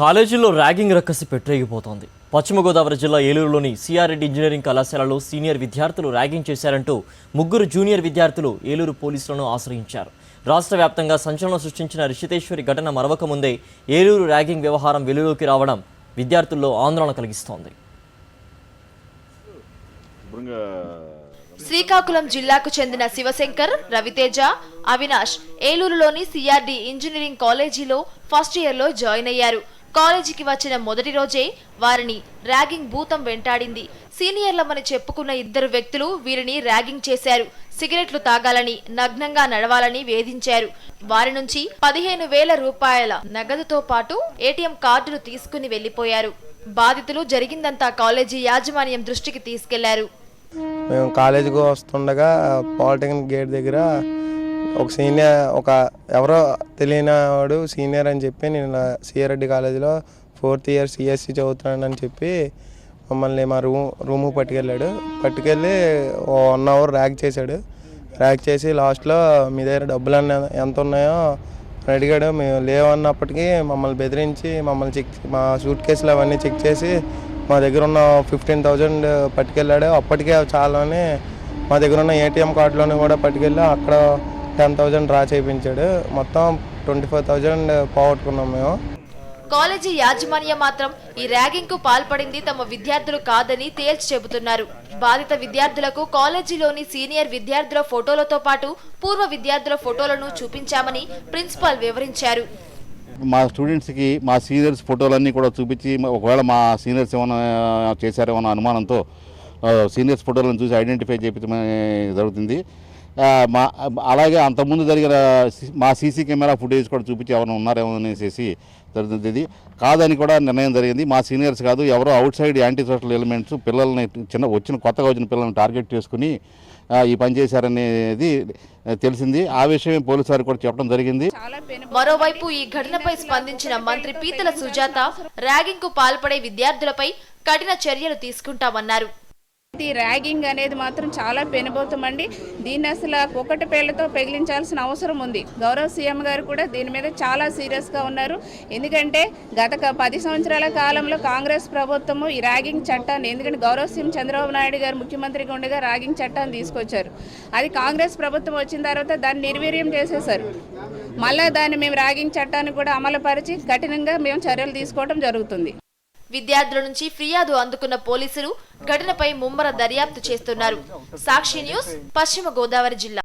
కాలేజీల్లో ర్యాగింగ్ రక్కసి పెట్టరేగిపోతోంది. పశ్చిమ గోదావరి జిల్లా ఏలూరులోని సిఆర్రెడ్డి ఇంజనీరింగ్ కళాశాలలో సీనియర్ విద్యార్థులు ర్యాగింగ్ చేశారంటూ ముగ్గురు జూనియర్ విద్యార్థులు ఏలూరు పోలీసులను ఆశ్రయించారు. రాష్ట్ర వ్యాప్తంగా సంచలనం సృష్టించిన రిషితేశ్వరి ఘటన మరవక ముందే ఏలూరు ర్యాగింగ్ వ్యవహారం వెలుగులోకి రావడం విద్యార్థుల్లో ఆందోళన కలిగిస్తోంది. శ్రీకాకుళం జిల్లాకు చెందిన శివశంకర్, రవితేజ, అవినాష్ ఏలూరులోని సిఆర్డి ఇంజనీరింగ్ కాలేజీలో ఫస్ట్ ఇయర్లో జాయిన్ అయ్యారు. కాలేజీకి వచ్చిన మొదటి రోజే వారిని ర్యాగింగ్ భూతం వెంటాడింది. సీనియర్లమని చెప్పుకున్న ఇద్దరు వ్యక్తులు వీరిని ర్యాగింగ్ చేశారు. సిగరెట్లు తాగాలని, నగ్నంగా నడవాలని వేధించారు. వారి నుంచి 15,000 రూపాయల నగదుతో పాటు ఏటీఎం కార్డులు తీసుకుని వెళ్లిపోయారు. బాధితులు జరిగిందంతా కాలేజీ యాజమాన్యం దృష్టికి తీసుకెళ్లారు. మేము కాలేజీకి వస్తుండగా పాలిటెక్నిక్ గేట్ దగ్గర ఒక ఎవరో తెలియని వాడు సీనియర్ అని చెప్పి నేను సిఆర్రెడ్డి కాలేజీలో 4th ఇయర్ సిఎస్సి చదువుతున్నానని చెప్పి మమ్మల్ని మా రూమ్కి పట్టుకెళ్ళి 1 అవర్ ర్యాక్ చేశాడు. ర్యాక్ చేసి లాస్ట్లో మీ దగ్గర డబ్బులు ఎంత ఉన్నాయో అడిగాడు. మేము లేవన్నప్పటికీ మమ్మల్ని బెదిరించి మా సూట్ కేసులు అవన్నీ చెక్ చేసి మా దగ్గర ఉన్న 15,000 పట్టుకెళ్ళాడు. అప్పటికే చాలానే మా దగ్గర ఉన్న ఏటీఎం కార్డులోని కూడా పట్టుకెళ్ళి అక్కడ 10,000 డ్రా చేయించాడు. మొత్తం 24,000 పోగొట్టుకున్నాం మేము. కాలేజీ యాజమాన్యం మాత్రం ఈ ర్యాగింగ్ కు పాల్పడింది తమ విద్యార్థులు కాదని తేల్చి చెబుతున్నారు. బాధిత విద్యార్థులకు కాలేజీలోని సీనియర్ విద్యార్థుల ఫోటోలతో పాటు పూర్వ విద్యార్థుల ఫోటోలను చూపించామని ప్రిన్సిపాల్ వివరించారు. మా స్టూడెంట్స్కి మా సీనియర్స్ ఫోటోలన్నీ కూడా చూపించి ఒకవేళ మా సీనియర్స్ ఏమైనా చేశారేమన్న అనుమానంతో సీనియర్స్ ఫోటోలను చూసి ఐడెంటిఫై చేయడం జరుగుతుంది. అలాగే అంతకుముందు జరిగిన మా సీసీ కెమెరా ఫుటేజ్ కూడా చూపించి ఎవరైనా ఉన్నారేమో అనేసి జరుగుతుంది. ఇది కాదని కూడా నిర్ణయం జరిగింది. మా సీనియర్స్ కాదు, ఎవరో out side anti social elements పిల్లల్ని కొత్తగా వచ్చిన పిల్లల్ని టార్గెట్ చేసుకుని ఈ పని చేశారనేది తెలిసింది. ఆ విషయం పోలీసు వారికి కూడా చెప్పడం జరిగింది. మరోవైపు ఈ ఘటనపై స్పందించిన మంత్రి పీతల సుజాత ర్యాగింగ్ కు పాల్పడే విద్యార్థులపై కఠిన చర్యలు తీసుకుంటామన్నారు. ఈ ర్యాగింగ్ అనేది మాత్రం చాలా పెనుబోతమండి. దీన్ని అసలు ఒకటి పేళ్లతో పెగిలించాల్సిన అవసరం ఉంది. గౌరవ సీఎం గారు కూడా దీని మీద చాలా సీరియస్గా ఉన్నారు. ఎందుకంటే గత 10 సంవత్సరాల కాలంలో కాంగ్రెస్ ప్రభుత్వము ఈ ర్యాగింగ్ చట్టాన్ని, ఎందుకంటే గౌరవ సీఎం చంద్రబాబు నాయుడు గారు ముఖ్యమంత్రిగా ఉండగా ర్యాగింగ్ చట్టాన్ని తీసుకొచ్చారు. అది కాంగ్రెస్ ప్రభుత్వం వచ్చిన తర్వాత దాన్ని నిర్వీర్యం చేసేశారు. మళ్ళీ దాన్ని మేము ర్యాగింగ్ చట్టాన్ని కూడా అమలుపరిచి కఠినంగా మేము చర్యలు తీసుకోవడం జరుగుతుంది. విద్యార్థుల నుంచి ఫిర్యాదు అందుకున్న పోలీసులు ఘటనపై ముమ్మర దర్యాప్తు చేస్తున్నారు. సాక్షి న్యూస్, పశ్చిమ గోదావరి జిల్లా.